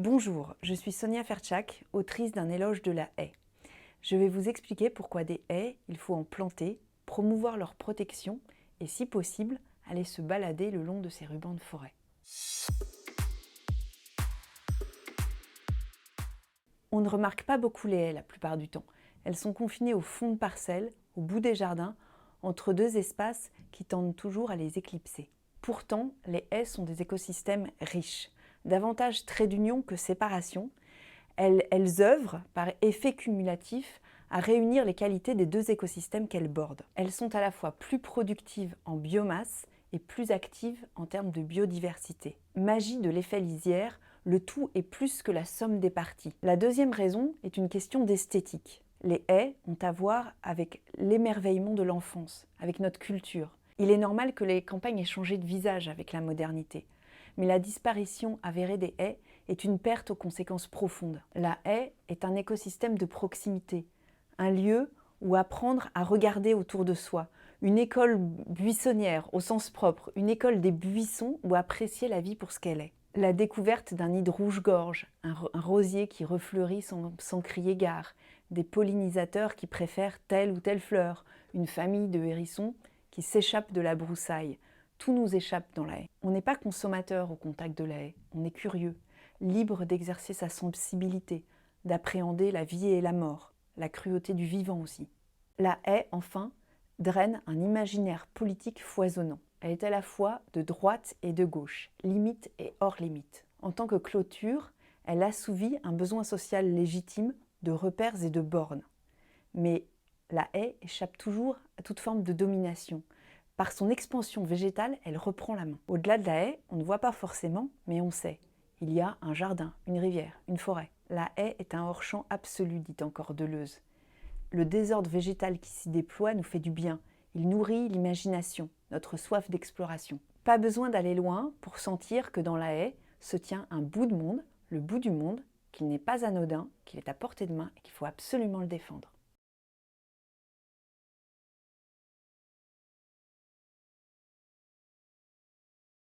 Bonjour, je suis Sonia Fertchak, autrice d'un éloge de la haie. Je vais vous expliquer pourquoi des haies, il faut en planter, promouvoir leur protection et, si possible, aller se balader le long de ces rubans de forêt. On ne remarque pas beaucoup les haies la plupart du temps. Elles sont confinées au fond de parcelles, au bout des jardins, entre deux espaces qui tendent toujours à les éclipser. Pourtant, les haies sont des écosystèmes riches, davantage trait d'union que séparation. Elles œuvrent, par effet cumulatif, à réunir les qualités des deux écosystèmes qu'elles bordent. Elles sont à la fois plus productives en biomasse et plus actives en termes de biodiversité. Magie de l'effet lisière, le tout est plus que la somme des parties. La deuxième raison est une question d'esthétique. Les haies ont à voir avec l'émerveillement de l'enfance, avec notre culture. Il est normal que les campagnes aient changé de visage avec la modernité. Mais la disparition avérée des haies est une perte aux conséquences profondes. La haie est un écosystème de proximité, un lieu où apprendre à regarder autour de soi, une école buissonnière au sens propre, une école des buissons où apprécier la vie pour ce qu'elle est. La découverte d'un nid de rouge-gorge, un rosier qui refleurit sans crier gare, des pollinisateurs qui préfèrent telle ou telle fleur, une famille de hérissons qui s'échappent de la broussaille. Tout nous échappe dans la haie. On n'est pas consommateur au contact de la haie, on est curieux, libre d'exercer sa sensibilité, d'appréhender la vie et la mort, la cruauté du vivant aussi. La haie, enfin, draine un imaginaire politique foisonnant. Elle est à la fois de droite et de gauche, limite et hors limite. En tant que clôture, elle assouvit un besoin social légitime de repères et de bornes. Mais la haie échappe toujours à toute forme de domination. Par son expansion végétale, elle reprend la main. Au-delà de la haie, on ne voit pas forcément, mais on sait. Il y a un jardin, une rivière, une forêt. La haie est un hors-champ absolu, dit encore Deleuze. Le désordre végétal qui s'y déploie nous fait du bien. Il nourrit l'imagination, notre soif d'exploration. Pas besoin d'aller loin pour sentir que dans la haie se tient un bout de monde, le bout du monde, qu'il n'est pas anodin, qu'il est à portée de main et qu'il faut absolument le défendre.